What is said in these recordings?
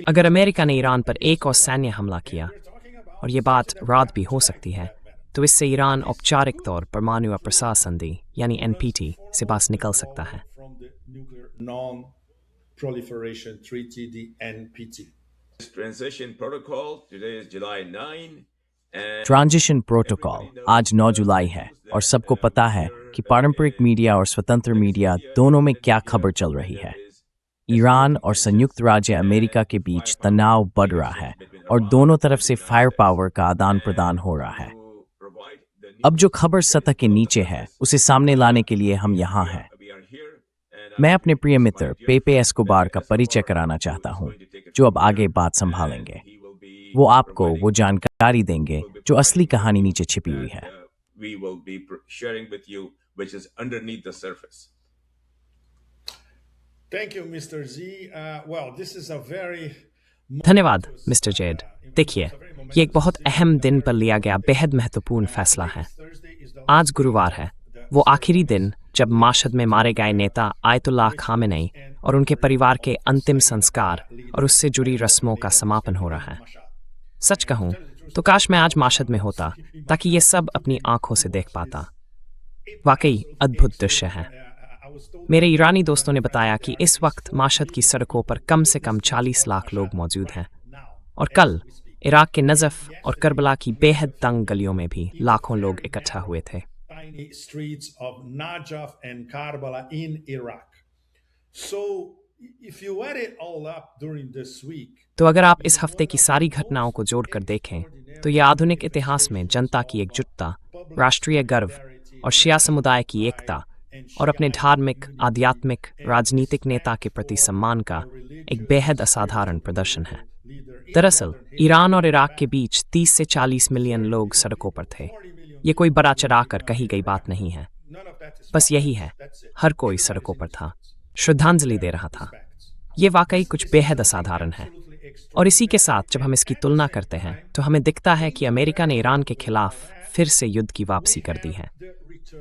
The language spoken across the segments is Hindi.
अगर अमेरिका ने ईरान पर एक और सैन्य हमला किया, और ये बात रात भी हो सकती है, तो इससे ईरान औपचारिक तौर पर परमाणु अप्रसार संधि यानी एनपीटी से बाहर निकल सकता है। ट्रांजिशन प्रोटोकॉल आज 9 जुलाई है और सबको पता है कि पारंपरिक मीडिया और स्वतंत्र मीडिया दोनों में क्या खबर चल रही है। ईरान और संयुक्त राज्य अमेरिका के बीच तनाव बढ़ रहा है और दोनों तरफ से फायर पावर का आदान प्रदान हो रहा है। अब जो खबर सतह के नीचे है उसे सामने लाने के लिए हम यहाँ हैं। मैं अपने प्रिय मित्र पेपे एस्कोबार का परिचय कराना चाहता हूँ, जो अब आगे बात संभालेंगे। वो आपको वो जानकारी देंगे जो असली कहानी नीचे छिपी हुई है। धन्यवाद मिस्टर जेड। देखिए, ये एक बहुत अहम दिन पर लिया गया बेहद महत्वपूर्ण फैसला है। आज गुरुवार है, वो आखिरी दिन जब माशहद में मारे गए नेता आयतुल्लाह खामेनी और उनके परिवार के अंतिम संस्कार और उससे जुड़ी रस्मों का समापन हो रहा है। सच कहूँ तो काश मैं आज माशहद में होता ताकि ये सब अपनी आंखों से देख पाता। वाकई अद्भुत दृश्य है। मेरे ईरानी दोस्तों ने बताया कि इस वक्त माशहद की सड़कों पर कम से कम 40 लाख लोग मौजूद हैं, और कल इराक के नजफ और करबला की बेहद तंग गलियों में भी लाखों लोग इकट्ठा हुए थे। तो अगर आप इस हफ्ते की सारी घटनाओं को जोड़कर देखें तो यह आधुनिक इतिहास में जनता की एकजुटता, राष्ट्रीय गर्व और शिया समुदाय की एकता और अपने धार्मिक, आध्यात्मिक, राजनीतिक नेता के प्रति सम्मान का एक बेहद असाधारण प्रदर्शन है। दरअसल ईरान और इराक के बीच 30 से 40 मिलियन लोग सड़कों पर थे। ये कोई बड़ा चढ़ाकर कही गई बात नहीं है, बस यही है, हर कोई सड़कों पर था, श्रद्धांजलि दे रहा था। ये वाकई कुछ बेहद असाधारण है। और इसी के साथ जब हम इसकी तुलना करते हैं तो हमें दिखता है कि अमेरिका ने ईरान के खिलाफ फिर से युद्ध की वापसी कर दी है।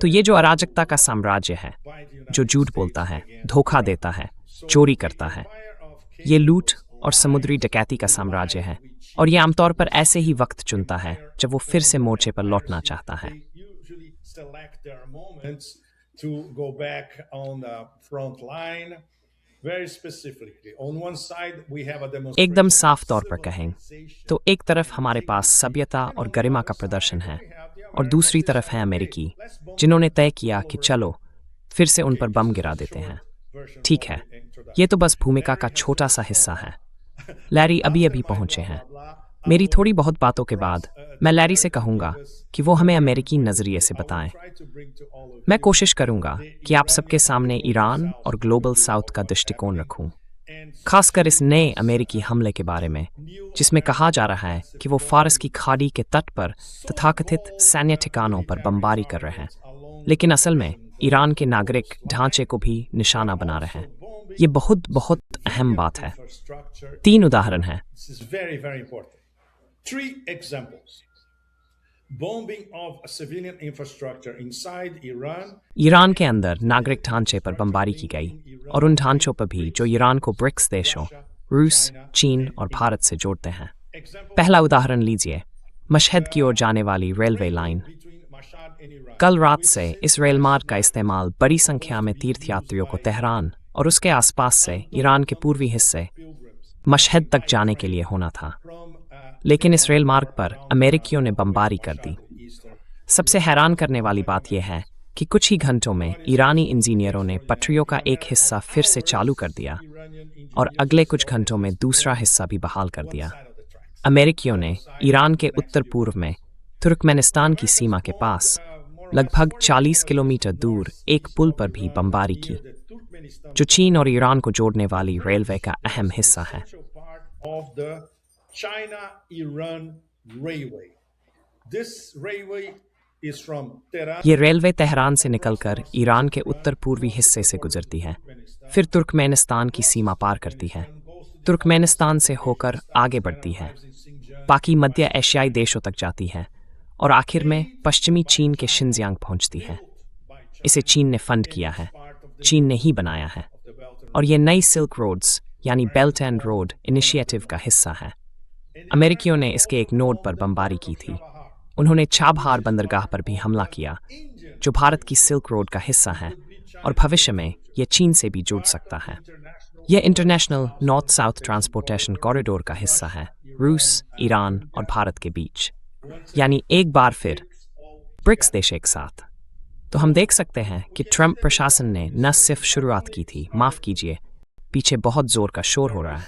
तो ये जो अराजकता का साम्राज्य है, जो झूठ बोलता है, धोखा देता है, चोरी करता है, ये लूट और समुद्री डकैती का साम्राज्य है, और ये आमतौर पर ऐसे ही वक्त चुनता है जब वो फिर से मोर्चे पर लौटना चाहता है। एकदम साफ तौर पर कहें तो एक तरफ हमारे पास सभ्यता और गरिमा का प्रदर्शन है, और दूसरी तरफ है अमेरिकी, जिन्होंने तय किया कि चलो फिर से उन पर बम गिरा देते हैं। ठीक है, ये तो बस भूमिका का छोटा सा हिस्सा है। लैरी अभी अभी पहुंचे हैं। मेरी थोड़ी बहुत बातों के बाद मैं लैरी से कहूंगा कि वो हमें अमेरिकी नजरिए से बताएं। मैं कोशिश करूंगा कि आप सबके सामने ईरान और ग्लोबल साउथ का दृष्टिकोण रखूं, खासकर इस नए अमेरिकी हमले के बारे में, जिसमें कहा जा रहा है कि वो फारस की खाड़ी के तट पर तथाकथित सैन्य ठिकानों पर बमबारी कर रहे हैं, लेकिन असल में ईरान के नागरिक ढांचे को भी निशाना बना रहे हैं। ये बहुत बहुत अहम बात है। 3 उदाहरण हैं। ईरान के अंदर नागरिक ढांचे पर बमबारी की गई, और उन ढांचों पर भी जो ईरान को ब्रिक्स देशों रूस, चीन और भारत से जोड़ते हैं। पहला उदाहरण लीजिए, मशहद की ओर जाने वाली रेलवे लाइन। कल रात से इस रेल मार्ग का इस्तेमाल बड़ी संख्या में तीर्थयात्रियों को तेहरान और उसके आसपास से ईरान के पूर्वी हिस्से मशहद तक जाने के लिए होना था, लेकिन इस रेल मार्ग पर अमेरिकियों ने बमबारी कर दी। सबसे हैरान करने वाली बात यह है कि कुछ ही घंटों में ईरानी इंजीनियरों ने पटरियों का एक हिस्सा फिर से चालू कर दिया और अगले कुछ घंटों में दूसरा हिस्सा भी बहाल कर दिया। अमेरिकियों ने ईरान के उत्तर पूर्व में तुर्कमेनिस्तान की सीमा के पास लगभग 40 किलोमीटर दूर एक पुल पर भी बमबारी की, जो चीन और ईरान को जोड़ने वाली रेलवे का अहम हिस्सा है। ये रेलवे तेहरान से निकलकर ईरान के उत्तर पूर्वी हिस्से से गुजरती है, फिर तुर्कमेनिस्तान की सीमा पार करती है, तुर्कमेनिस्तान से होकर आगे बढ़ती है, बाकी मध्य एशियाई देशों तक जाती है और आखिर में पश्चिमी चीन के शिनजियांग पहुंचती है। इसे चीन ने फंड किया है, चीन ने ही बनाया है। और ये नई सिल्क रोड्स यानी बेल्ट एंड रोड इनिशिएटिव का हिस्सा है। अमेरिकियों ने इसके एक नोड पर बमबारी की थी। उन्होंने चाबहार बंदरगाह पर भी हमला किया, जो भारत की सिल्क रोड का हिस्सा है और भविष्य में ये चीन से भी जुड़ सकता है। यह international north south transportation corridor का हिस्सा है, रूस, ईरान और भारत के बीच। यानी एक बार फिर ब्रिक्स देश एक साथ। तो हम देख सकते हैं कि ट्रंप प्रशासन ने न सिर्फ शुरुआत की थी, माफ कीजिए, पीछे बहुत जोर का शोर हो रहा है।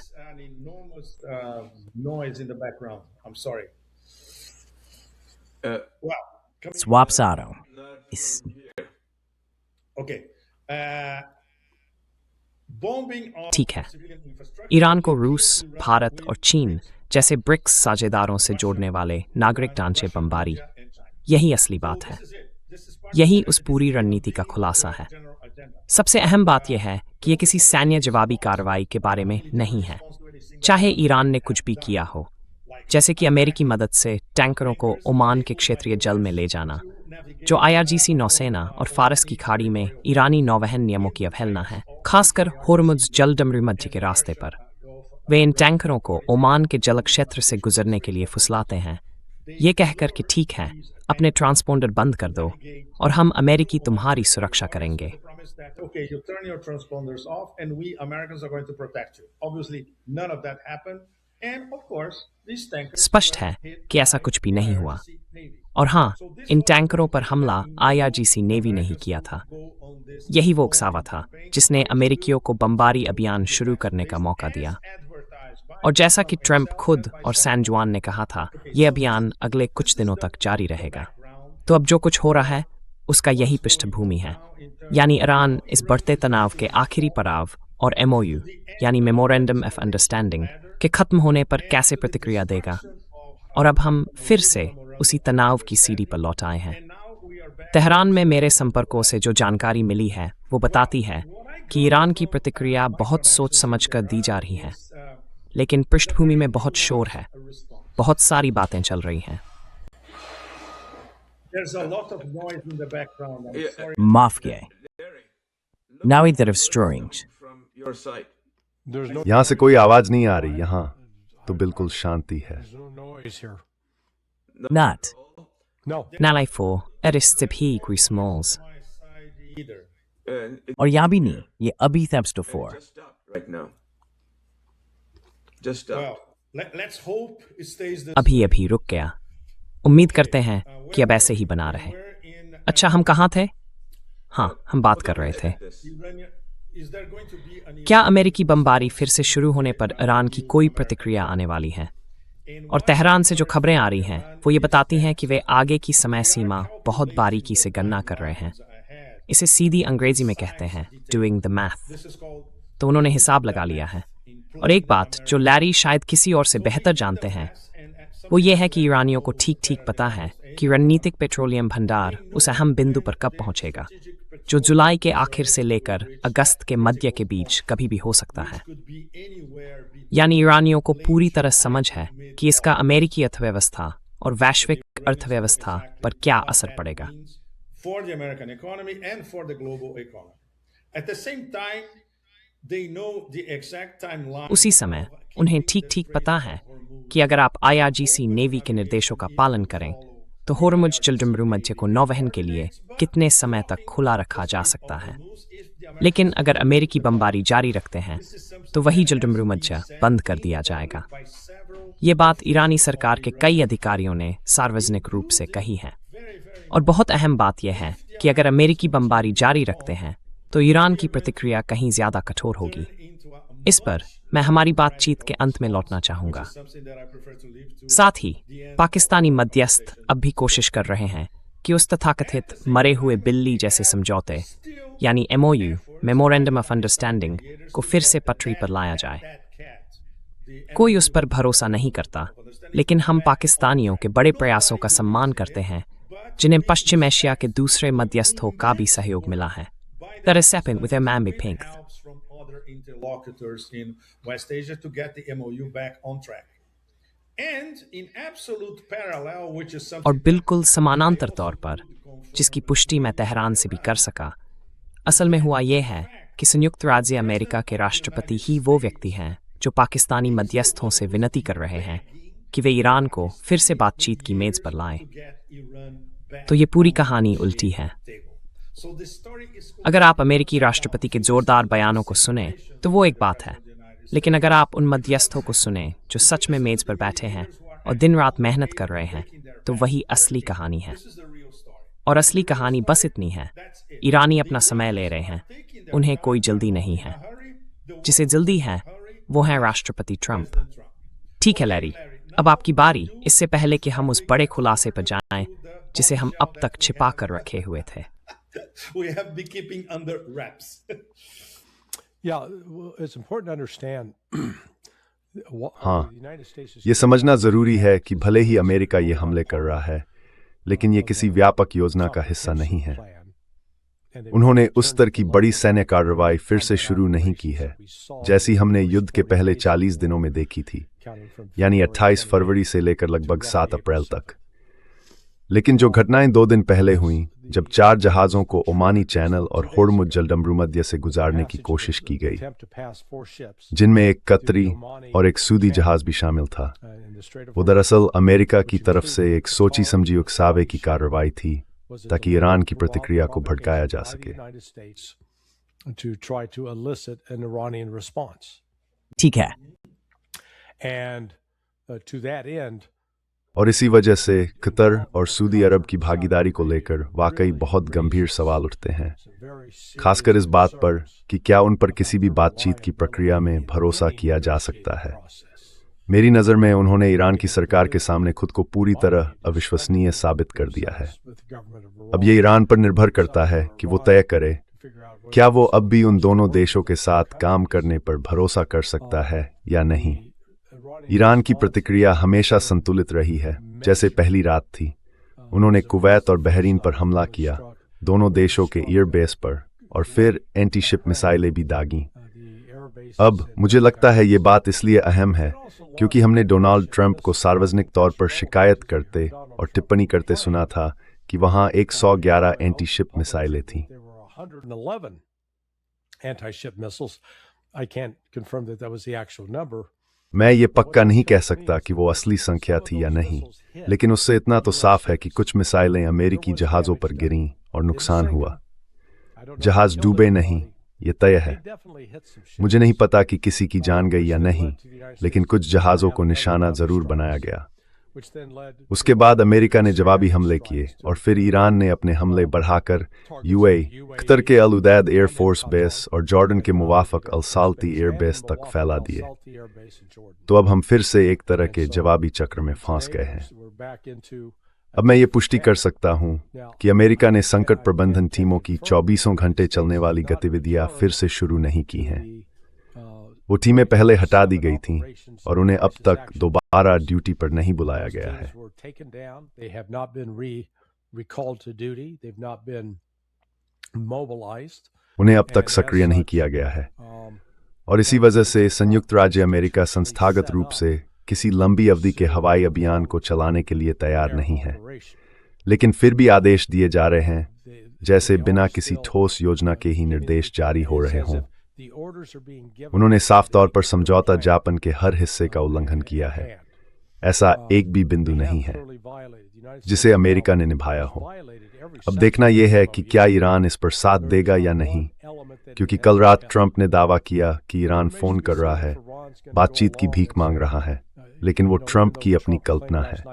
वापस आ रहा हूँ इस ठीक है, ईरान को रूस, भारत और चीन जैसे ब्रिक्स साझेदारों से जोड़ने वाले नागरिक ढांचे बमबारी, यही असली बात है। यही उस पूरी रणनीति का खुलासा है। सबसे अहम बात यह है कि यह किसी सैन्य जवाबी कार्रवाई के बारे में नहीं है, चाहे ईरान ने कुछ भी किया हो, जैसे कि अमेरिकी मदद से टैंकरों को ओमान के क्षेत्रीय जल में ले जाना, जो IRGC नौसेना और फारस की खाड़ी में ईरानी नौवहन नियमों की अवहेलना है, खासकर होर्मुज जलडमरू मध्य के रास्ते पर। वे इन टैंकरों को ओमान के जल क्षेत्र से गुजरने के लिए फुसलाते हैं, ये कहकर कि ठीक है, अपने ट्रांसपोंडर बंद कर दो और हम अमेरिकी तुम्हारी सुरक्षा करेंगे। स्पष्ट है कि ऐसा कुछ भी नहीं हुआ। और हाँ, इन टैंकरों पर हमला IRGC नेवी ने ही किया था। यही वो उकसावा था जिसने अमेरिकियों को बमबारी अभियान शुरू करने का मौका दिया। और जैसा कि ट्रंप खुद और सैन जुआन ने कहा था, ये अभियान अगले कुछ दिनों तक जारी रहेगा। तो अब जो कुछ हो रहा है उसका यही पृष्ठभूमि है, यानी ईरान इस बढ़ते तनाव के आखिरी पड़ाव और MOU यानी मेमोरेंडम ऑफ अंडरस्टैंडिंग के खत्म होने पर कैसे प्रतिक्रिया देगा। और अब हम फिर से उसी तनाव की सीढ़ी पर लौट आए हैं। तेहरान में मेरे संपर्कों से जो जानकारी मिली है वो बताती है कि ईरान की प्रतिक्रिया बहुत सोच समझ कर दी जा रही है, लेकिन पृष्ठभूमि में बहुत शोर है, बहुत सारी बातें चल रही हैं। माफ किया। Now there are stirrings. यहाँ से कोई आवाज नहीं आ रही, यहाँ तो बिल्कुल शांति है। Not. Nalai for Aristibhi Grismalls. और यहाँ भी नहीं, ये अभी steps to 4. अभी अभी रुक गया। उम्मीद करते हैं कि अब ऐसे ही बना रहे। अच्छा, हम कहाँ थे? हाँ, हम बात कर रहे थे। क्या अमेरिकी बमबारी फिर से शुरू होने पर ईरान की कोई प्रतिक्रिया आने वाली है? और तेहरान से जो खबरें आ रही हैं वो ये बताती हैं कि वे आगे की समय सीमा बहुत बारीकी से गणना कर रहे हैं। इसे सीधी अंग्रेजी में कहते हैं डूइंग द मैथ। तो उन्होंने हिसाब लगा लिया है। और एक बात जो लैरी शायद किसी और से बेहतर जानते हैं वो ये है कि ईरानियों को ठीक ठीक पता है कि रणनीतिक पेट्रोलियम भंडार उस अहम बिंदु पर कब पहुंचेगा, जो जुलाई के आखिर से लेकर अगस्त के मध्य के बीच कभी भी हो सकता है। यानी ईरानियों को पूरी तरह समझ है कि इसका अमेरिकी अर्थव्यवस्था और वैश्विक अर्थव्यवस्था पर क्या असर पड़ेगा। उसी समय उन्हें ठीक ठीक पता है कि अगर आप IRGC नेवी के निर्देशों का पालन करें तो होर्मुज जलडमरू मध्य को नौवहन के लिए कितने समय तक खुला रखा जा सकता है। लेकिन अगर अमेरिकी बमबारी जारी रखते हैं तो वही जलडमरू मध्य बंद कर दिया जाएगा। ये बात ईरानी सरकार के कई अधिकारियों ने सार्वजनिक रूप से कही है। और बहुत अहम बात यह है कि अगर अमेरिकी बमबारी जारी रखते हैं तो ईरान की प्रतिक्रिया कहीं ज्यादा कठोर होगी। इस पर मैं हमारी बातचीत के अंत में लौटना चाहूंगा। साथ ही पाकिस्तानी मध्यस्थ अब भी कोशिश कर रहे हैं कि उस तथाकथित मरे हुए बिल्ली जैसे समझौते यानी MOU मेमोरेंडम ऑफ अंडरस्टैंडिंग को फिर से पटरी पर लाया जाए। कोई उस पर भरोसा नहीं करता, लेकिन हम पाकिस्तानियों के बड़े प्रयासों का सम्मान करते हैं, जिन्हें पश्चिम एशिया के दूसरे मध्यस्थों का भी सहयोग मिला है। That is stepping with their Mambi Pink. Interlocutors in West Asia to get the MOU back on track. And in absolute parallel, which is something और बिल्कुल समानांतर तौर पर, जिसकी पुष्टि मैं तेहरान से भी कर सका, असल में हुआ यह है कि संयुक्त राज्य अमेरिका के राष्ट्रपति ही वो व्यक्ति हैं जो पाकिस्तानी मध्यस्थों से विनती कर रहे हैं कि वे ईरान को फिर से बातचीत की मेज पर लाएं। तो ये पूरी कहानी उल्टी है। अगर आप अमेरिकी राष्ट्रपति के जोरदार बयानों को सुने तो वो एक बात है, लेकिन अगर आप उन मध्यस्थों को सुने जो सच में मेज पर बैठे हैं और दिन रात मेहनत कर रहे हैं, तो वही असली कहानी है। और असली कहानी बस इतनी है, ईरानी अपना समय ले रहे हैं, उन्हें कोई जल्दी नहीं है। जिसे जल्दी है वो है राष्ट्रपति ट्रंप। ठीक है लैरी, अब आपकी बारी, इससे पहले कि हम उस बड़े खुलासे पर जाएं जिसे हम अब तक छिपा कर रखे हुए थे। We have been keeping under wraps. Yeah, well, it's important to understand. हाँ, ये समझना जरूरी है कि भले ही अमेरिका ये हमले कर रहा है, लेकिन ये किसी व्यापक योजना का हिस्सा नहीं है। उन्होंने उस स्तर की बड़ी सैन्य कार्रवाई फिर से शुरू नहीं की है जैसी हमने युद्ध के पहले 40 दिनों में देखी थी, यानी 28 फरवरी से लेकर लगभग 7 अप्रैल तक। लेकिन जो घटनाएं 2 दिन पहले हुईं, जब 4 जहाज़ों को ओमानी चैनल और होर्मुज जलडमरूमध्य से गुजारने की कोशिश की गई, जिनमें एक कतरी और एक सूदी जहाज भी शामिल था, वो दरअसल अमेरिका की तरफ से एक सोची समझी उकसावे की कार्रवाई थी ताकि ईरान की प्रतिक्रिया को भड़काया जा सके। ठीक है। और इसी वजह से कतर और सऊदी अरब की भागीदारी को लेकर वाकई बहुत गंभीर सवाल उठते हैं, खासकर इस बात पर कि क्या उन पर किसी भी बातचीत की प्रक्रिया में भरोसा किया जा सकता है। मेरी नज़र में उन्होंने ईरान की सरकार के सामने खुद को पूरी तरह अविश्वसनीय साबित कर दिया है। अब ये ईरान पर निर्भर करता है कि वो तय करे क्या वो अब भी उन दोनों देशों के साथ काम करने पर भरोसा कर सकता है या नहीं। ईरान की प्रतिक्रिया हमेशा संतुलित रही है, जैसे पहली रात थी। उन्होंने कुवैत और बहरीन पर हमला किया, दोनों देशों के एयरबेस पर, और फिर एंटी शिप मिसाइलें भी दागीं। अब मुझे लगता है ये बात इसलिए अहम है क्योंकि हमने डोनाल्ड ट्रंप को सार्वजनिक तौर पर शिकायत करते और टिप्पणी करते सुना था कि वहां 111 एंटी शिप मिसाइलें थीं। मैं ये पक्का नहीं कह सकता कि वो असली संख्या थी या नहीं, लेकिन उससे इतना तो साफ है कि कुछ मिसाइलें अमेरिकी जहाज़ों पर गिरीं और नुकसान हुआ। जहाज़ डूबे नहीं, ये तय है। मुझे नहीं पता कि किसी की जान गई या नहीं, लेकिन कुछ जहाज़ों को निशाना जरूर बनाया गया। उसके बाद अमेरिका ने जवाबी हमले किए और फिर ईरान ने अपने हमले बढ़ाकर यूएई, कतर के अल उदैद एयरफोर्स बेस और जॉर्डन के मुवाफक अल साल्ती एयर बेस तक फैला दिए। तो अब हम फिर से एक तरह के जवाबी चक्र में फंस गए हैं। अब मैं ये पुष्टि कर सकता हूँ कि अमेरिका ने संकट प्रबंधन टीमों की 24 घंटे चलने वाली गतिविधियां फिर से शुरू नहीं की हैं। वो टीमें पहले हटा दी गई थीं और उन्हें अब तक दोबारा ड्यूटी पर नहीं बुलाया गया है। उन्हें अब तक सक्रिय नहीं किया गया है और इसी वजह से संयुक्त राज्य अमेरिका संस्थागत रूप से किसी लंबी अवधि के हवाई अभियान को चलाने के लिए तैयार नहीं है। लेकिन फिर भी आदेश दिए जा रहे हैं जैसे बिना किसी ठोस योजना के ही निर्देश जारी हो रहे हों। उन्होंने साफ तौर पर समझौता ज्ञापन के हर हिस्से का उल्लंघन किया है। ऐसा एक भी बिंदु नहीं है जिसे अमेरिका ने निभाया हो। अब देखना यह है कि क्या ईरान इस पर साथ देगा या नहीं, क्योंकि कल रात ट्रंप ने दावा किया कि ईरान फोन कर रहा है, बातचीत की भीख मांग रहा है, लेकिन वो ट्रंप की अपनी कल्पना है।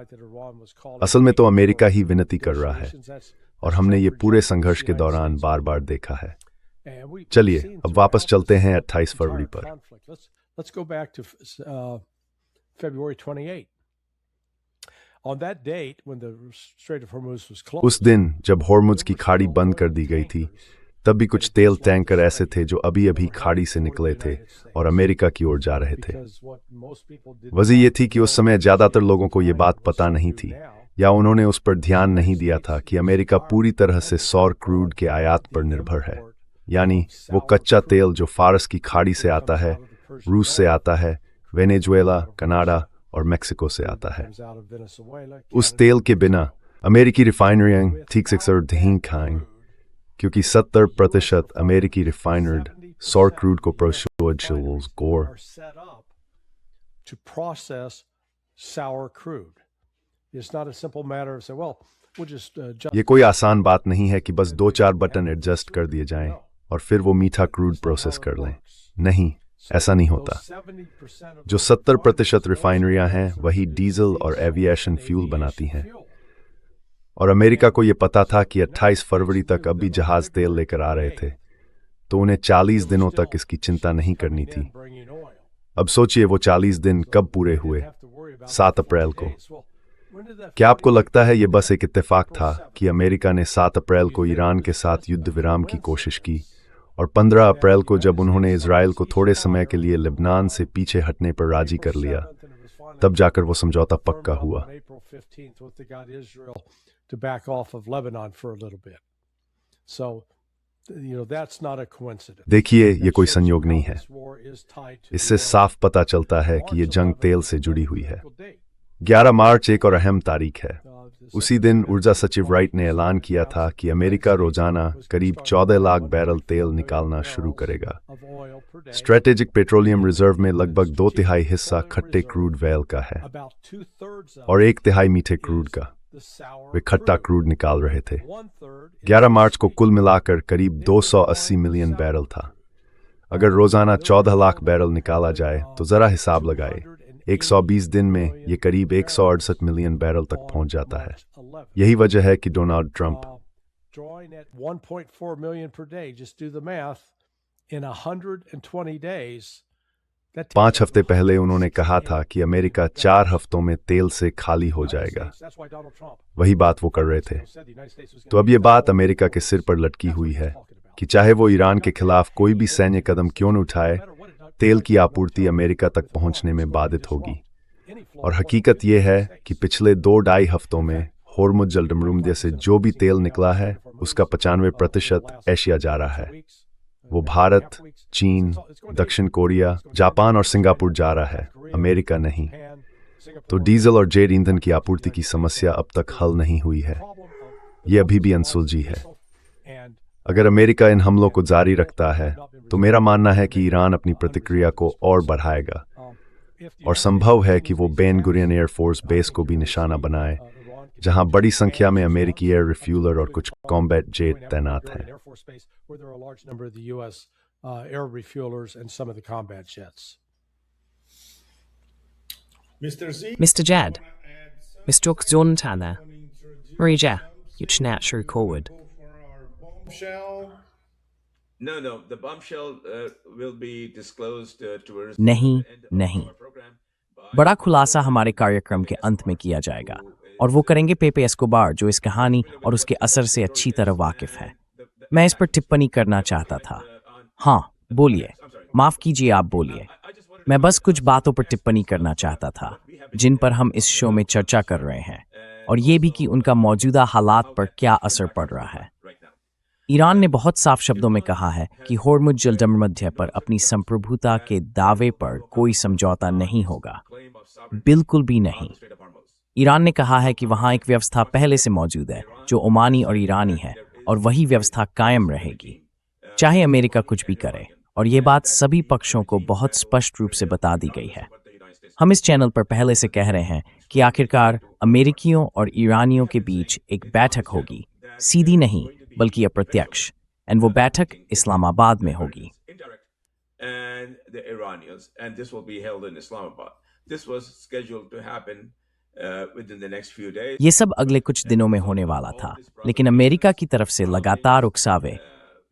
असल में तो अमेरिका ही विनती कर रहा है और हमने ये पूरे संघर्ष के दौरान बार बार देखा है। चलिए अब वापस चलते हैं 28 फरवरी पर। उस दिन जब होर्मुज की खाड़ी बंद कर दी गई थी, तब भी कुछ तेल टैंकर ऐसे थे जो अभी अभी खाड़ी से निकले थे और अमेरिका की ओर जा रहे थे। वजह ये थी कि उस समय ज्यादातर लोगों को ये बात पता नहीं थी या उन्होंने उस पर ध्यान नहीं दिया था कि अमेरिका पूरी तरह से सौर क्रूड के आयात पर निर्भर है, यानी वो कच्चा तेल जो फारस की खाड़ी से आता है, रूस से आता है, वेनेजुएला, कनाडा और मेक्सिको से आता है। उस तेल के बिना अमेरिकी रिफाइनरियां ठीक से नहीं खाएं, क्योंकि 70% अमेरिकी रिफाइनर्ड sour crude को procedures gore are set up to process sour crude. It's not a simple matter of saying, well, we'll just ये कोई आसान बात नहीं है कि बस 2-4 बटन एडजस्ट कर दिए जाएं और फिर वो मीठा क्रूड प्रोसेस कर लें। नहीं, ऐसा नहीं होता। जो 70% रिफाइनरियां हैं वही डीजल और एविएशन फ्यूल बनाती हैं। और अमेरिका को यह पता था कि 28 फरवरी तक अब भी जहाज तेल लेकर आ रहे थे, तो उन्हें 40 दिनों तक इसकी चिंता नहीं करनी थी। अब सोचिए वो 40 दिन कब पूरे हुए? 7 अप्रैल को। क्या आपको लगता है ये बस एक इत्तेफाक था कि अमेरिका ने 7 अप्रैल को ईरान के साथ युद्ध विराम की कोशिश की और 15 अप्रैल को जब उन्होंने इजराइल को थोड़े समय के लिए लेबनान से पीछे हटने पर राजी कर लिया, तब जाकर वो समझौता पक्का हुआ? देखिए, ये कोई संयोग नहीं है। इससे साफ पता चलता है कि ये जंग तेल से जुड़ी हुई है। 11 मार्च एक और अहम तारीख है। उसी दिन ऊर्जा सचिव राइट ने ऐलान किया था कि अमेरिका रोजाना करीब 14 लाख बैरल तेल निकालना शुरू करेगा। स्ट्रेटेजिक पेट्रोलियम रिजर्व में लगभग 2/3 हिस्सा खट्टे क्रूड वेल का है और 1/3 मीठे क्रूड का। वे खट्टा क्रूड निकाल रहे थे। 11 मार्च को कुल मिलाकर करीब 280 मिलियन बैरल था। अगर रोजाना 14 लाख बैरल निकाला जाए तो जरा हिसाब लगाए, 120 दिन में ये करीब 168 मिलियन बैरल तक पहुंच जाता है। यही वजह है कि डोनाल्ड ट्रंप 5 हफ्ते पहले उन्होंने कहा था कि अमेरिका 4 हफ्तों में तेल से खाली हो जाएगा। वही बात वो कर रहे थे। तो अब ये बात अमेरिका के सिर पर लटकी हुई है कि चाहे वो ईरान के खिलाफ कोई भी सैन्य कदम क्यों न उठाए, तेल की आपूर्ति अमेरिका तक पहुंचने में बाधित होगी। और हकीकत यह है कि पिछले 2-2.5 हफ्तों में होर्मुज जलडमरूम से जो भी तेल निकला है उसका 95% एशिया जा रहा है। वो भारत, चीन, दक्षिण कोरिया, जापान और सिंगापुर जा रहा है, अमेरिका नहीं। तो डीजल और जेट ईंधन की आपूर्ति की समस्या अब तक हल नहीं हुई है। ये अभी भी अनसुलझी है। अगर अमेरिका इन हमलों को जारी रखता है तो मेरा मानना है कि ईरान अपनी प्रतिक्रिया को और बढ़ाएगा और संभव है कि वो बेन गुरियन एयरफोर्स बेस को भी निशाना बनाए, जहां बड़ी संख्या में अमेरिकी एयर रिफ्यूलर और कुछ कॉम्बैट जेट तैनात हैं। Mr. Jad, Mr. Zontada, Marija, Yuchnat Shrew Corwood. No, the bombshell will be disclosed towards नहीं, the end of नहीं। our program. बड़ा खुलासा हमारे कार्यक्रम के अंत में किया जाएगा और वो करेंगे पेपे एस्कोबार, जो इस कहानी और उसके असर से अच्छी तरह वाकिफ है। मैं इस पर टिप्पणी करना चाहता था। हाँ, बोलिए। माफ कीजिए, आप बोलिए। मैं बस कुछ बातों पर टिप्पणी करना चाहता था जिन पर हम इस शो में चर्चा कर रहे हैं, और ये भी कि उनका मौजूदा हालात पर क्या असर पड़ रहा है। ईरान ने बहुत साफ शब्दों में कहा है कि होर्मुज जलडमध्य पर अपनी संप्रभुता के दावे पर कोई समझौता नहीं होगा। बिल्कुल भी नहीं। ईरान ने कहा है कि वहां एक व्यवस्था पहले से मौजूद है जो ओमानी और ईरानी है, और वही व्यवस्था कायम रहेगी चाहे अमेरिका कुछ भी करे। और ये बात सभी पक्षों को बहुत स्पष्ट रूप से बता दी गई है। हम इस चैनल पर पहले से कह रहे हैं कि आखिरकार अमेरिकियों और ईरानियों के बीच एक बैठक होगी, सीधी नहीं बल्कि अप्रत्यक्ष, और वो बैठक इस्लामाबाद में होगी। And the Iranians, and this will be held in Islamabad. This was scheduled to happen within the next few days. ये सब अगले कुछ दिनों में होने वाला था, लेकिन अमेरिका की तरफ से लगातार उकसावे,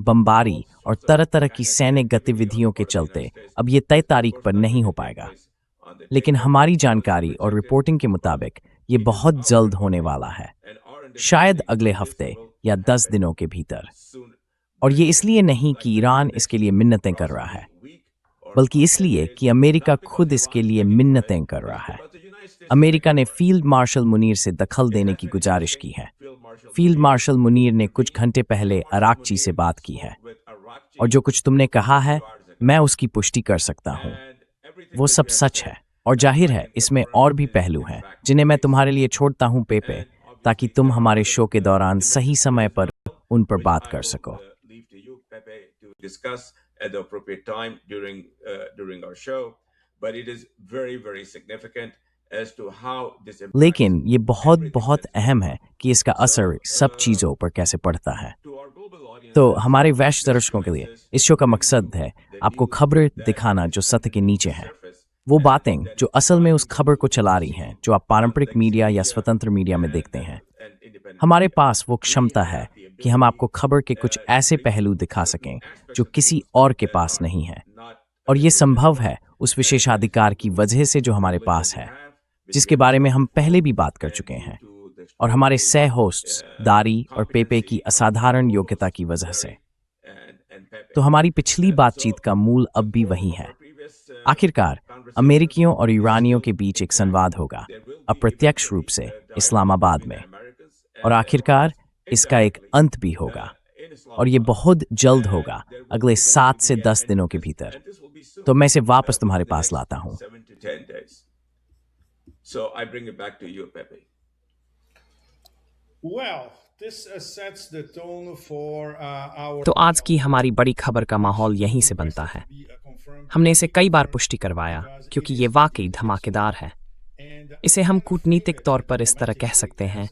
बमबारी और तरह तरह की सैन्य गतिविधियों के चलते अब ये तय तारीख पर नहीं हो पाएगा। लेकिन हमारी जानकारी और रिपोर्टिंग के मुताबिक ये बहुत जल्द होने वाला है, शायद अगले हफ्ते या 10 दिनों के भीतर। और ये इसलिए नहीं कि ईरान इसके लिए मिन्नतें कर रहा है, बल्कि इसलिए कि अमेरिका खुद इसके लिए मिन्नतें कर रहा है। अमेरिका ने फील्ड मार्शल मुनीर से दखल देने की गुजारिश की है। फील्ड मार्शल मुनीर ने कुछ घंटे पहले अराक्ची से बात की है, और जो कुछ तुमने कहा है मैं उसकी पुष्टि कर सकता हूँ। वो सब सच है, और जाहिर है इसमें और भी पहलू हैं जिन्हें मैं तुम्हारे लिए छोड़ता हूँ पेपे, ताकि तुम हमारे शो के दौरान सही समय पर उन पर बात कर सको। Discuss at the appropriate time during our show, but it is very, very significant as to how this लेकिन ये बहुत बहुत अहम है कि इसका असर सब चीज़ों पर कैसे पड़ता है। तो हमारे वैश्य दर्शकों के लिए इस शो का मकसद है आपको खबरें दिखाना जो सत्य के नीचे हैं, वो बातें जो असल में उस खबर को चला रही हैं, जो आप पारंपरिक मीडिया या स्वतंत्र मीडिया में देखते हैं। हमारे पास वो क्षमता है कि हम आपको खबर के कुछ ऐसे पहलू दिखा सकें जो किसी और के पास नहीं है, और ये संभव है उस विशेषाधिकार की वजह से जो हमारे पास है, जिसके बारे में हम पहले भी बात कर चुके हैं, और हमारे सह होस्ट्स दारी और पेपे की असाधारण योग्यता की वजह से। तो हमारी पिछली बातचीत का मूल अब भी वही है। आखिरकार अमेरिकियों और ईरानियों के बीच एक संवाद होगा, अप्रत्यक्ष रूप से इस्लामाबाद में, और आखिरकार इसका एक अंत भी होगा, और ये बहुत जल्द होगा, अगले 7 से 10 दिनों के भीतर। तो मैं इसे वापस तुम्हारे पास लाता हूँ। So I bring it back to you, Pepe. Well, this sets the tone for our. तो आज की हमारी बड़ी खबर का माहौल यहीं से बनता है। हमने इसे कई बार पुष्टि करवाया क्योंकि ये वाकई धमाकेदार है। इसे हम कूटनीतिक तौर पर इस तरह कह सकते हैं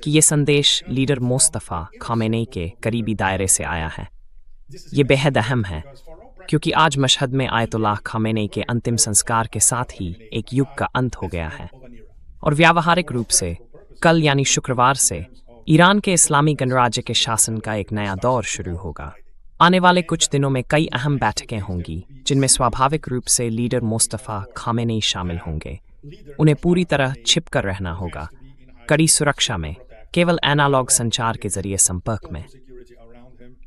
कि ये संदेश लीडर मुस्तफा खामेनेई के करीबी दायरे से आया है। ये बेहद अहम है क्योंकि आज मशहद में आयतुल्लाह खामेनेई के अंतिम संस्कार के साथ ही एक युग का अंत हो गया है, और व्यावहारिक रूप से कल यानी शुक्रवार से ईरान के इस्लामी गणराज्य के शासन का एक नया दौर शुरू होगा। आने वाले कुछ दिनों में कई अहम बैठकें होंगी जिनमें स्वाभाविक रूप से लीडर मुस्तफा खामेनेई शामिल होंगे। उन्हें पूरी तरह छिप कर रहना होगा, कड़ी सुरक्षा में, केवल एनालॉग संचार के जरिए संपर्क में।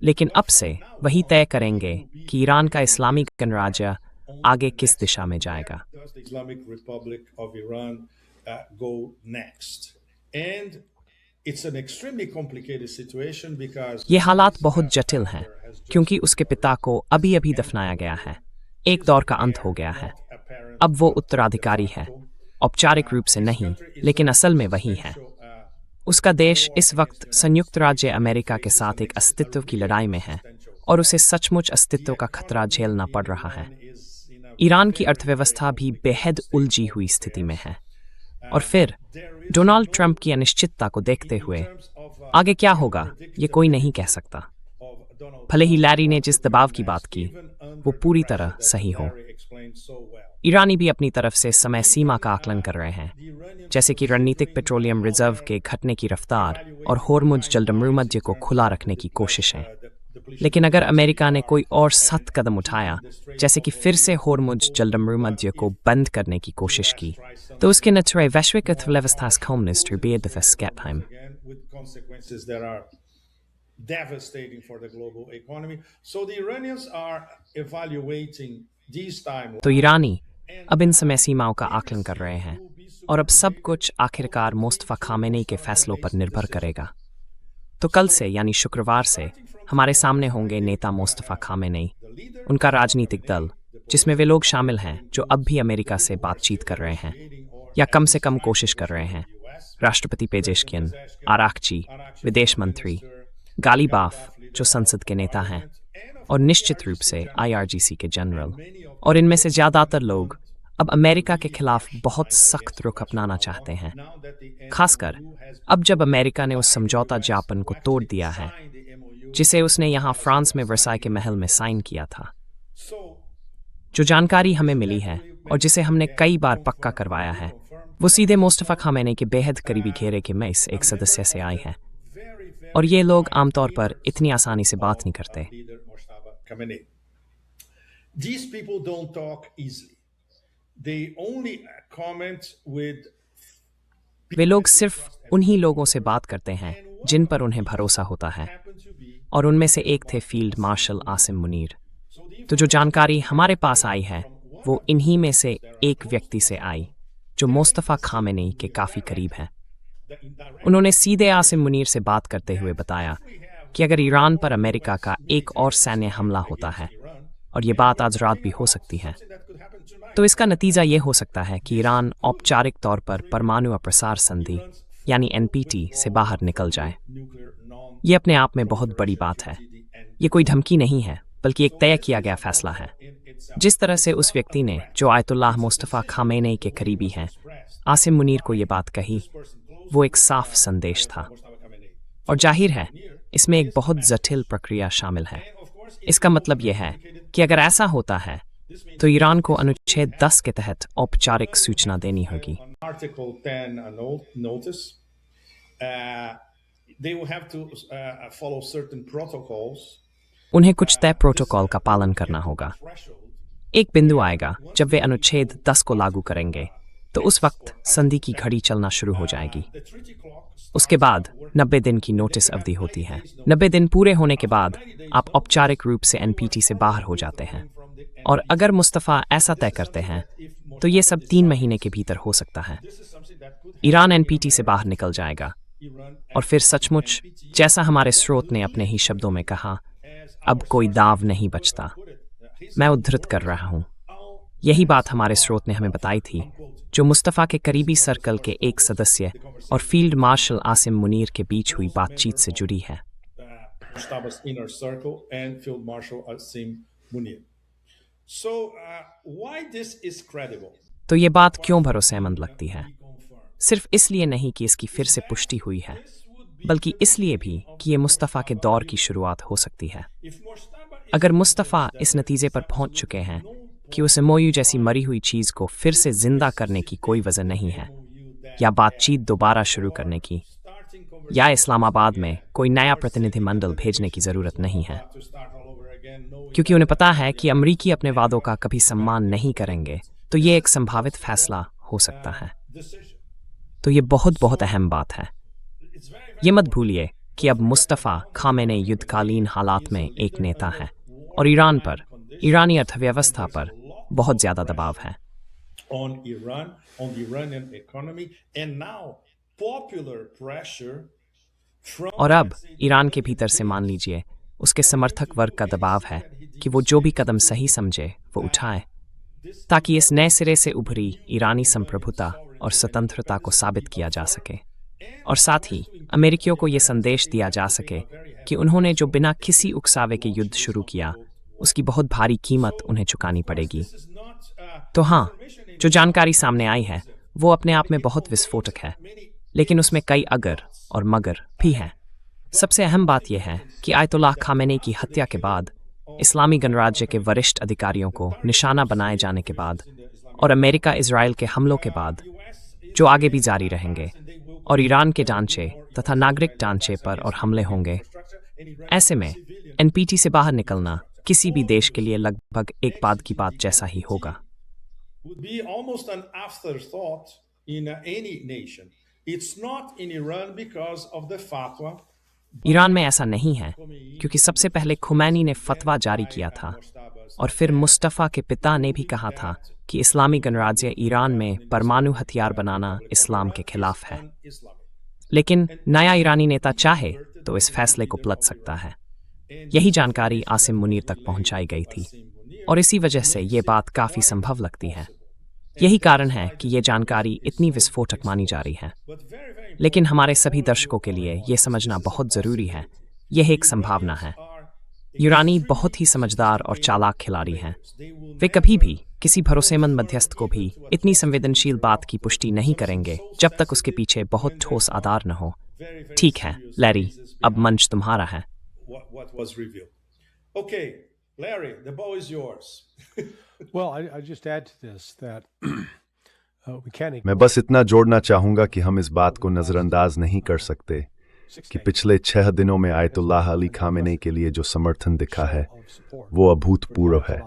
लेकिन अब से वही तय करेंगे कि ईरान का इस्लामी गणराज्य आगे किस दिशा में जाएगा। ये हालात बहुत जटिल हैं क्योंकि उसके पिता को अभी अभी दफनाया गया है। एक दौर का अंत हो गया है। अब वो उत्तराधिकारी है, औपचारिक रूप से नहीं, लेकिन असल में वही है। उसका देश इस वक्त संयुक्त राज्य अमेरिका के साथ एक अस्तित्व की लड़ाई में है, और उसे सचमुच अस्तित्व का खतरा झेलना पड़ रहा है। ईरान की अर्थव्यवस्था भी बेहद उलझी हुई स्थिति में है, और फिर डोनाल्ड ट्रंप की अनिश्चितता को देखते हुए आगे क्या होगा ये कोई नहीं कह सकता। भले ही लैरी ने जिस दबाव की बात की वो पूरी तरह सही हो, ईरानी भी अपनी तरफ से समय सीमा का आकलन कर रहे हैं, जैसे कि रणनीतिक पेट्रोलियम रिजर्व के घटने की रफ्तार और होर्मुज जलमरूमध्य को खुला रखने की कोशिशें। लेकिन अगर अमेरिका ने कोई और सख्त कदम उठाया, जैसे कि फिर से होर्मुज जलमरूमध्य को बंद करने की कोशिश की, तो उसके नतीजे वैश्विक अर्थव्यवस्था devastating for the global economy. So the Iranians are evaluating these time. तो ईरानी अब इन समय सीमाओं का आकलन कर रहे हैं, और अब सब कुछ आखिरकार मुस्तफा खामेनेई के फैसलों पर निर्भर करेगा। तो कल से यानी शुक्रवार से हमारे सामने होंगे नेता मुस्तफा खामेनेई, उनका राजनीतिक दल, जिसमें वे लोग शामिल हैं जो अब भी अमेरिका से बातचीत कर रहे हैं या कम से कम कोशिश कर रहे हैं। राष्ट्रपति पेजेशकियन, आराकची, विदेश मंत्री गालिबाफ जो संसद के नेता हैं, और निश्चित रूप से IRGC के जनरल। और इनमें से ज़्यादातर लोग अब अमेरिका के खिलाफ बहुत सख्त रुख अपनाना चाहते हैं, खासकर अब जब अमेरिका ने उस समझौता ज्ञापन को तोड़ दिया है जिसे उसने यहाँ फ्रांस में वर्साई के महल में साइन किया था। जो जानकारी हमें मिली है और जिसे हमने कई बार पक्का करवाया है, वो सीधे मुस्तफा खामेनेई के बेहद करीबी घेरे के में एक सदस्य से आई है, और ये लोग आमतौर पर इतनी आसानी से बात नहीं करते। These people don't talk easily. They only comment with. वे लोग सिर्फ उन्हीं लोगों से बात करते हैं जिन पर उन्हें भरोसा होता है, और उनमें से एक थे फील्ड मार्शल आसिम मुनीर। तो जो जानकारी हमारे पास आई है वो इन्हीं में से एक व्यक्ति से आई जो मुस्तफा खामेनेई के काफ़ी करीब है। उन्होंने सीधे आसिम मुनीर से बात करते हुए बताया कि अगर ईरान पर अमेरिका का एक और सैन्य हमला होता है, और ये बात आज रात भी हो सकती है, तो इसका नतीजा ये हो सकता है कि ईरान औपचारिक तौर पर परमाणु अप्रसार संधि यानी NPT से बाहर निकल जाए। ये अपने आप में बहुत बड़ी बात है। ये कोई धमकी नहीं है, बल्कि एक तय किया गया फैसला है। जिस तरह से उस व्यक्ति ने, जो आयतुल्लाह मुस्तफ़ा खामेनी के करीबी हैं, आसिम मुनीर को ये बात कही, वो एक साफ संदेश था। और जाहिर है, इसमें एक बहुत जटिल प्रक्रिया शामिल है। इसका मतलब यह है कि अगर ऐसा होता है तो ईरान को अनुच्छेद 10 के तहत औपचारिक सूचना देनी होगी। Article 10 notice. They will have to follow certain protocols. उन्हें कुछ तय प्रोटोकॉल का पालन करना होगा। एक बिंदु आएगा जब वे अनुच्छेद 10 को लागू करेंगे, तो उस वक्त संधि की घड़ी चलना शुरू हो जाएगी। उसके बाद 90 दिन की नोटिस अवधि होती है। 90 दिन पूरे होने के बाद आप औपचारिक रूप से एनपीटी से बाहर हो जाते हैं। और अगर मुस्तफ़ा ऐसा तय करते हैं तो ये सब 3 महीने के भीतर हो सकता है। ईरान एनपीटी से बाहर निकल जाएगा और फिर सचमुच, जैसा हमारे स्रोत ने अपने ही शब्दों में कहा, अब कोई दाव नहीं बचता। मैं उद्धृत कर रहा हूँ। यही बात हमारे स्रोत ने हमें बताई थी, जो मुस्तफ़ा के करीबी सर्कल के एक सदस्य और फील्ड मार्शल आसिम मुनीर के बीच हुई बातचीत से जुड़ी है। Mustafa's inner circle and Field Marshal Asim Munir. So, why this is credible? तो ये बात क्यों भरोसेमंद लगती है? सिर्फ इसलिए नहीं कि इसकी फिर से पुष्टि हुई है, बल्कि इसलिए भी कि ये मुस्तफ़ा के दौर की शुरुआत हो सकती है। अगर मुस्तफ़ा इस नतीजे पर पहुंच चुके हैं कि उस एमओयू जैसी मरी हुई चीज़ को फिर से जिंदा करने की कोई वजह नहीं है, या बातचीत दोबारा शुरू करने की, या इस्लामाबाद में कोई नया प्रतिनिधिमंडल भेजने की ज़रूरत नहीं है, क्योंकि उन्हें पता है कि अमरीकी अपने वादों का कभी सम्मान नहीं करेंगे, तो ये एक संभावित फैसला हो सकता है। तो ये बहुत अहम बात है। ये मत भूलिए कि अब मुस्तफ़ा खामेनी युद्धकालीन हालात में एक नेता है और ईरान पर, ईरानी अर्थव्यवस्था पर बहुत ज़्यादा दबाव है। On Iran, on the Iranian economy, and now popular pressure from और अब ईरान के भीतर से, मान लीजिए, उसके समर्थक वर्ग का दबाव है कि वो जो भी कदम सही समझे वो उठाए, ताकि इस नए सिरे से उभरी ईरानी संप्रभुता और स्वतंत्रता को साबित किया जा सके, और साथ ही अमेरिकियों को ये संदेश दिया जा सके कि उन्होंने जो बिना किसी उकसावे के युद्ध शुरू किया, उसकी बहुत भारी कीमत उन्हें चुकानी पड़ेगी। तो हाँ, जो जानकारी सामने आई है वो अपने आप में बहुत विस्फोटक है, लेकिन उसमें कई अगर और मगर भी हैं। सबसे अहम बात यह है कि आयतुल्लाह खामेनी की हत्या के बाद, इस्लामी गणराज्य के वरिष्ठ अधिकारियों को निशाना बनाए जाने के बाद, और अमेरिका इजराइल के हमलों के बाद, जो आगे भी जारी रहेंगे, और ईरान के ढांचे तथा नागरिक ढांचे पर और हमले होंगे, ऐसे में एनपीटी से बाहर निकलना किसी भी देश के लिए लगभग एक बाद की बात जैसा ही होगा। would be almost an afterthought in any nation. It's not in Iran because of the fatwa. Iran में ऐसा नहीं है, क्योंकि सबसे पहले खुमैनी ने फतवा जारी किया था, और फिर मुस्तफ़ा के पिता ने भी कहा था कि इस्लामी गणराज्य ईरान में परमाणु हथियार बनाना इस्लाम के खिलाफ है। लेकिन नया ईरानी नेता चाहे तो इस फैसले को पलट सकता है। यही जानकारी आसिम मुनीर तक पहुंचाई गई थी, और इसी वजह से ये बात काफ़ी संभव लगती है। यही कारण है कि ये जानकारी इतनी विस्फोटक मानी जा रही है। लेकिन हमारे सभी दर्शकों के लिए ये समझना बहुत ज़रूरी है, यह एक संभावना है। यूरानी बहुत ही समझदार और चालाक खिलाड़ी हैं। वे कभी भी किसी भरोसेमंद मध्यस्थ को भी इतनी संवेदनशील बात की पुष्टि नहीं करेंगे जब तक उसके पीछे बहुत ठोस आधार न हो। ठीक है लैरी, अब मंच तुम्हारा है। What was revealed. Okay, Larry, the ball is yours. Well, I just add to this that we can't. मैं बस इतना जोड़ना चाहूँगा कि हम इस बात को नज़रअंदाज नहीं कर सकते कि पिछले 6 दिनों में आयतुल्लाह अली खामेनी के लिए जो समर्थन दिखा है वो अभूतपूर्व है।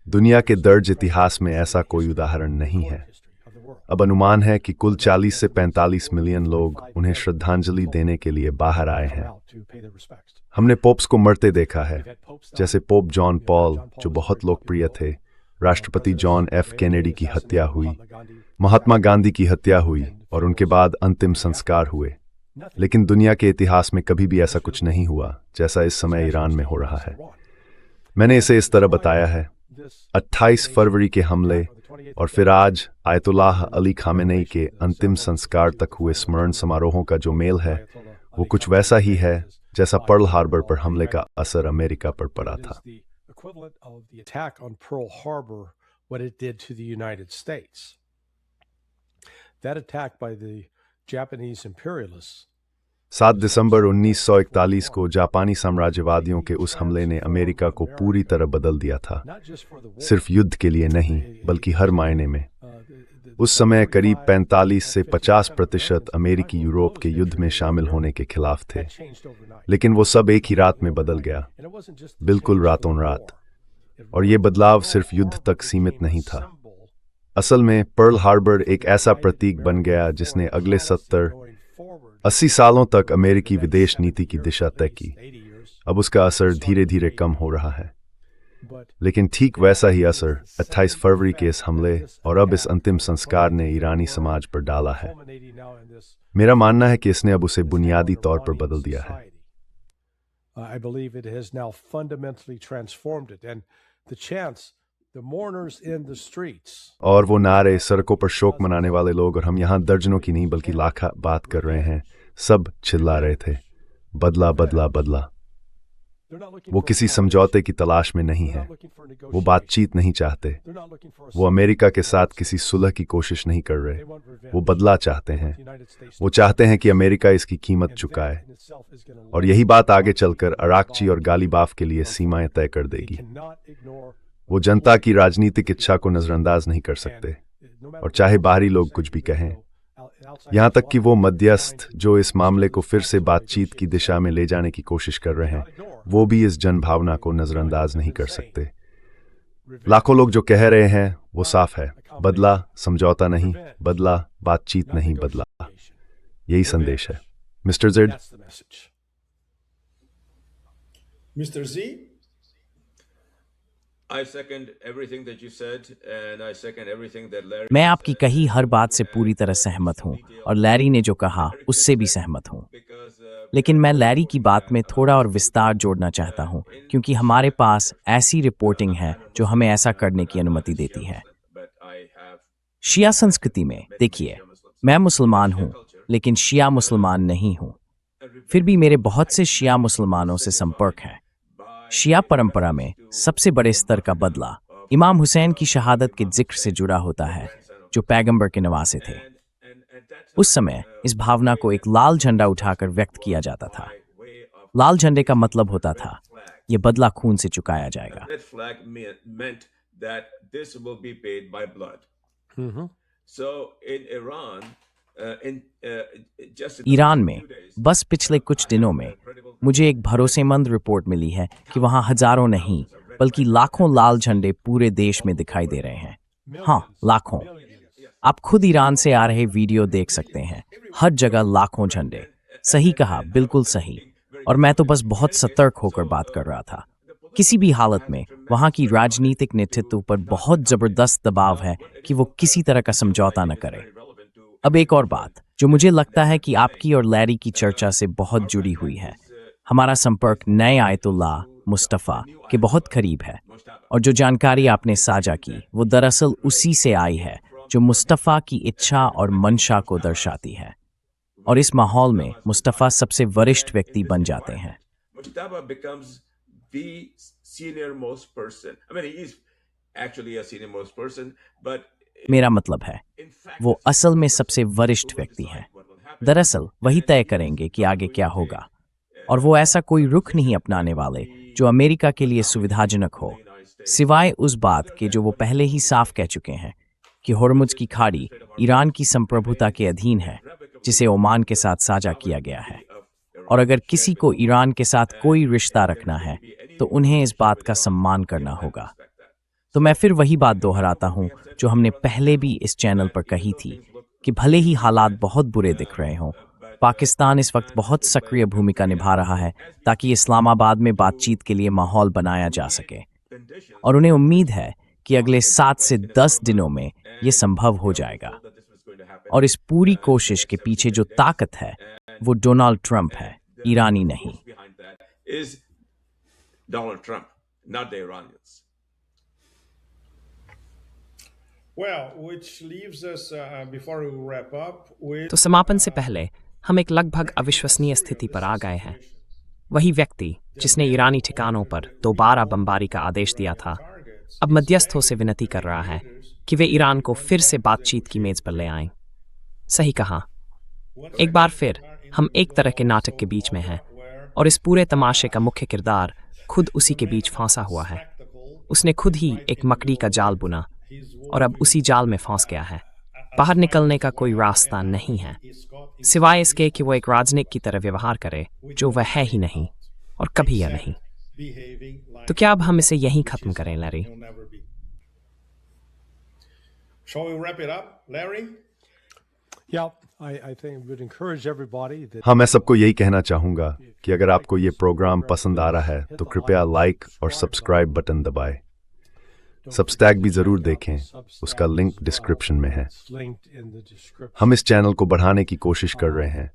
दुनिया के दर्ज इतिहास में ऐसा कोई उदाहरण नहीं है। अब अनुमान है कि कुल 40 से 45 मिलियन लोग उन्हें श्रद्धांजलि देने के लिए बाहर आए हैं। हमने पोप्स को मरते देखा है, जैसे पोप जॉन पॉल, जो बहुत लोकप्रिय थे, राष्ट्रपति जॉन एफ कैनेडी की हत्या हुई, महात्मा गांधी की हत्या हुई, और उनके बाद अंतिम संस्कार हुए। लेकिन दुनिया के इतिहास में कभी भी ऐसा कुछ नहीं हुआ जैसा इस समय ईरान में हो रहा है। मैंने इसे इस तरह बताया है: 28 फरवरी के हमले और फिर आज आयतुल्लाह अली खामेनी के अंतिम संस्कार तक हुए स्मरण समारोहों का जो मेल है, वो कुछ वैसा ही है जैसा पर्ल हार्बर पर हमले का असर अमेरिका पर पड़ा था। the equivalent of the attack on Pearl Harbor, what it did to the United States. That attack by the Japanese imperialists 7 दिसंबर 1941 को जापानी साम्राज्यवादियों के उस हमले ने अमेरिका को पूरी तरह बदल दिया था, not just for the war, सिर्फ युद्ध के लिए नहीं बल्कि हर मायने में। उस समय करीब 45 से 50% अमेरिकी यूरोप के युद्ध में शामिल होने के खिलाफ थे, changed overnight. लेकिन वो सब एक ही रात में बदल गया, And it wasn't just the बिल्कुल change रातों of the रात। war. और ये बदलाव सिर्फ युद्ध तक सीमित नहीं था। असल में पर्ल हार्बर एक ऐसा प्रतीक बन गया जिसने अगले 70-80 सालों तक अमेरिकी विदेश नीति की दिशा तय की। अब उसका असर धीरे धीरे कम हो रहा है, लेकिन ठीक वैसा ही असर 28 फरवरी के इस हमले और अब इस अंतिम संस्कार ने ईरानी समाज पर डाला है। मेरा मानना है कि इसने अब उसे बुनियादी तौर पर बदल दिया है। I believe it has now fundamentally transformed it, and the chance, the mourners in the streets, और वो नारे, सड़कों पर शोक मनाने वाले लोग, और हम यहाँ दर्जनों की नहीं बल्कि लाखों बात कर रहे हैं, सब चिल्ला रहे थे, बदला बदला बदला। they're not looking वो for किसी a समझौते की तलाश में नहीं they're है, not looking for a वो negotiation. बातचीत नहीं चाहते, They're not looking for a वो अमेरिका के साथ किसी सुलह की कोशिश नहीं कर रहे, They want revenge. वो बदला चाहते हैं। The United States वो चाहते हैं कि अमेरिका इसकी कीमत चुकाए, in itself is going to और यही बात आगे चलकर अराकची और गालीबाफ के लिए सीमाएं तय कर देगी। cannot ignore वो जनता की राजनीतिक इच्छा को नजरअंदाज नहीं कर सकते, no matter और चाहे बाहरी लोग कुछ भी कहें, outside यहाँ तक कि वो मध्यस्थ जो इस मामले को फिर से बातचीत की दिशा में ले जाने की कोशिश कर रहे हैं, वो भी इस जनभावना को नजरअंदाज नहीं कर सकते। लाखों लोग जो कह रहे हैं वो साफ है, बदला समझौता नहीं, बदला बातचीत नहीं, बदला। यही संदेश है। Mister Z, that's the message. Mr. Z, I second everything that you said, and I second everything that Larry. मैं आपकी कही हर बात से पूरी तरह सहमत हूँ और लैरी ने जो कहा उससे भी सहमत हूँ। Because लेकिन मैं लैरी की बात में थोड़ा और विस्तार जोड़ना चाहता हूँ, क्योंकि हमारे पास ऐसी रिपोर्टिंग है जो हमें ऐसा करने की अनुमति देती है। but I have शिया संस्कृति में देखिए, मैं मुसलमान हूँ लेकिन शिया मुसलमान नहीं हूँ। फिर भी मेरे बहुत से शिया मुसलमानों से संपर्क है। शिया परंपरा में सबसे बड़े स्तर का बदला इमाम हुसैन की शहादत के जिक्र से जुड़ा होता है, जो पैगंबर के नवासे थे। उस समय इस भावना को एक लाल झंडा उठाकर व्यक्त किया जाता था। लाल झंडे का मतलब होता था ये बदला खून से चुकाया जाएगा। that flag meant that this will be paid by blood. Mhm. So in Iran, just in Iran में बस पिछले कुछ दिनों में मुझे एक भरोसेमंद रिपोर्ट मिली है कि वहां हजारों नहीं बल्कि लाखों लाल झंडे पूरे देश में दिखाई दे रहे हैं। हाँ, लाखों। आप खुद ईरान से आ रहे वीडियो देख सकते हैं, हर जगह लाखों झंडे। सही कहा, बिल्कुल सही। और मैं तो बस बहुत सतर्क होकर बात कर रहा था। किसी भी हालत में वहां की राजनीतिक नेतृत्व पर बहुत जबरदस्त दबाव है कि वो किसी तरह का समझौता न करे। अब एक और बात जो मुझे लगता है कि आपकी और लैरी की चर्चा से बहुत जुड़ी हुई है, हमारा संपर्क नए आयतुल्लाह मुस्तफ़ा के बहुत करीब है, और जो जानकारी आपने साझा की वो दरअसल उसी से आई है जो मुस्तफ़ा की इच्छा और मंशा को दर्शाती है। और इस माहौल में मुस्तफ़ा सबसे वरिष्ठ व्यक्ति बन जाते हैं। Mustafa becomes the senior most person. I mean, he is actually a senior most person, but मेरा मतलब है in fact, वो असल में सबसे वरिष्ठ व्यक्ति हैं। दरअसल वही तय करेंगे कि आगे क्या होगा, और वो ऐसा कोई रुख नहीं अपनाने वाले जो अमेरिका के लिए सुविधाजनक हो, सिवाय उस बात के जो वो पहले ही साफ कह चुके हैं कि होर्मुज की खाड़ी ईरान की संप्रभुता के अधीन है, जिसे ओमान के साथ साझा किया गया है। और अगर किसी को ईरान के साथ कोई रिश्ता रखना है तो उन्हें इस बात का सम्मान करना होगा। तो मैं फिर वही बात दोहराता हूँ जो हमने पहले भी इस चैनल पर कही थी कि भले ही हालात बहुत बुरे दिख रहे हों, पाकिस्तान इस वक्त बहुत सक्रिय भूमिका निभा रहा है ताकि इस्लामाबाद में बातचीत के लिए माहौल बनाया जा सके, और उन्हें उम्मीद है कि अगले 7 से 10 दिनों में ये संभव हो जाएगा। और इस पूरी कोशिश के पीछे जो ताकत है वो डोनाल्ड ट्रंप है, ईरानी नहीं। behind that is Donald Trump, not the Iranians. well, which leaves us, before we wrap up, with तो समापन से पहले हम एक लगभग अविश्वसनीय स्थिति पर आ गए हैं। वही व्यक्ति जिसने ईरानी ठिकानों पर दोबारा बमबारी का आदेश दिया था, अब मध्यस्थों से विनती कर रहा है कि वे ईरान को फिर से बातचीत की मेज पर ले आएं। सही कहा, एक बार फिर हम एक तरह के नाटक के बीच में हैं और इस पूरे तमाशे का मुख्य किरदार खुद उसी के बीच फंसा हुआ है। उसने खुद ही एक मकड़ी का जाल बुना और अब उसी जाल में फंस गया है। बाहर निकलने का कोई रास्ता नहीं है सिवाय इसके कि वो एक राजनयिक की तरह व्यवहार करे जो वह है ही नहीं और कभी या नहीं। तो क्या अब हम इसे यहीं खत्म करें, Larry? Shall we wrap it up, Larry? Yeah, I think would encourage everybody that हाँ, मैं सबको यही कहना चाहूँगा कि अगर आपको ये प्रोग्राम पसंद आ रहा है तो कृपया लाइक और सब्सक्राइब बटन दबाएं। सबस्टैक भी ज़रूर देखें, उसका लिंक डिस्क्रिप्शन में है। it's linked in the description. हम इस चैनल को बढ़ाने की कोशिश कर रहे हैं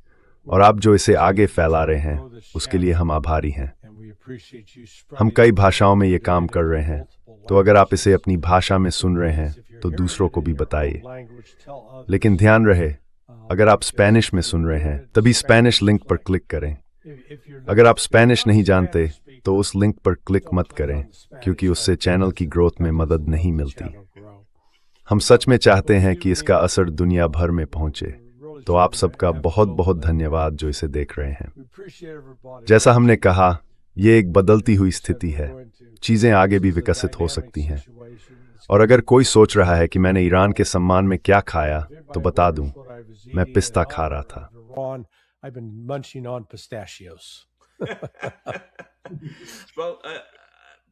और आप जो इसे आगे फैला रहे हैं उसके लिए हम आभारी हैं। And we appreciate you हम spreading कई भाषाओं में ये काम कर रहे हैं, तो अगर आप इसे अपनी भाषा में सुन रहे हैं तो दूसरों को भी बताइए। language, tell others. लेकिन ध्यान रहे, अगर आप स्पेनिश में सुन रहे हैं तभी स्पेनिश लिंक पर क्लिक करें। If you're अगर आप स्पेनिश नहीं जानते तो उस लिंक पर क्लिक मत करें, क्योंकि उससे चैनल की ग्रोथ में मदद नहीं मिलती। grow. हम सच में चाहते हैं कि इसका असर दुनिया भर में पहुंचे, तो आप सबका बहुत बहुत धन्यवाद जो इसे देख रहे हैं। We appreciate everybody. जैसा हमने कहा, ये एक बदलती हुई स्थिति है, चीजें आगे भी विकसित हो सकती हैं। और अगर कोई सोच रहा है कि मैंने ईरान के सम्मान में क्या खाया, तो बता दूं, मैं पिस्ता खा रहा था। Iran, I've been munching on pistachios. Well,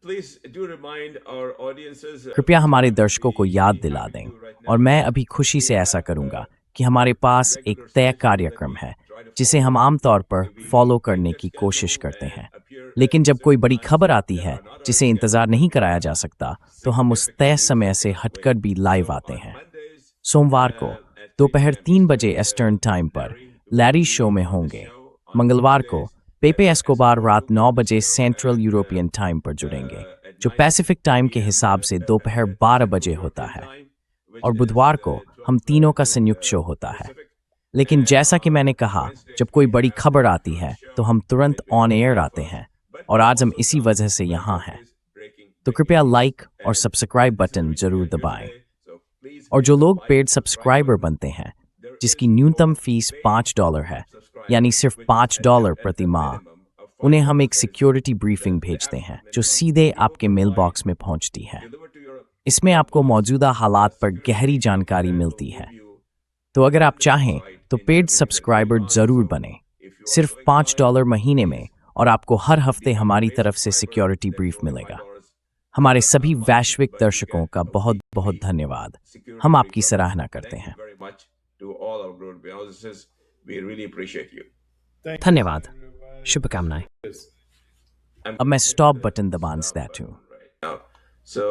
please do remind our audiences. कृपया हमारे दर्शकों को याद दिला दें, और मैं अभी खुशी से ऐसा करूंगा कि हमारे पास एक तय कार्यक्रम है जिसे हम आमतौर पर फॉलो करने की कोशिश करते हैं। लेकिन जब कोई बड़ी खबर आती है जिसे इंतजार नहीं कराया जा सकता, तो हम उस तय समय से हटकर भी लाइव आते हैं। सोमवार को दोपहर 3 बजे ईस्टर्न टाइम पर लैरी शो में होंगे। मंगलवार को पेपे एस्कोबार रात 9 बजे सेंट्रल यूरोपियन टाइम पर जुड़ेंगे, जो पैसिफिक टाइम के हिसाब से दोपहर 12 बजे होता है। और बुधवार को हम तीनों का संयुक्त शो होता है। लेकिन जैसा कि मैंने कहा, जब कोई बड़ी खबर आती है तो हम तुरंत ऑन एयर आते हैं, और आज हम इसी वजह से यहाँ हैं। तो कृपया लाइक और सब्सक्राइब बटन जरूर दबाएं। और जो लोग पेड सब्सक्राइबर बनते हैं, जिसकी न्यूनतम फीस $5 है, यानी सिर्फ $5 प्रति माह, उन्हें हम एक सिक्योरिटी ब्रीफिंग भेजते हैं जो सीधे आपके मेल बॉक्स में पहुंचती है। इसमें आपको मौजूदा हालात पर गहरी जानकारी मिलती है। तो अगर आप चाहें तो पेड सब्सक्राइबर जरूर बने, सिर्फ $5 महीने में, और आपको हर हफ्ते हमारी तरफ से सिक्योरिटी ब्रीफ मिलेगा। हमारे सभी वैश्विक दर्शकों का बहुत बहुत धन्यवाद। हम आपकी सराहना करते हैं। Very much to all our global audiences. We really appreciate you. धन्यवाद, शुभकामनाएं। अब मैं स्टॉप बटन दबाना चाहता हूँ। Now, so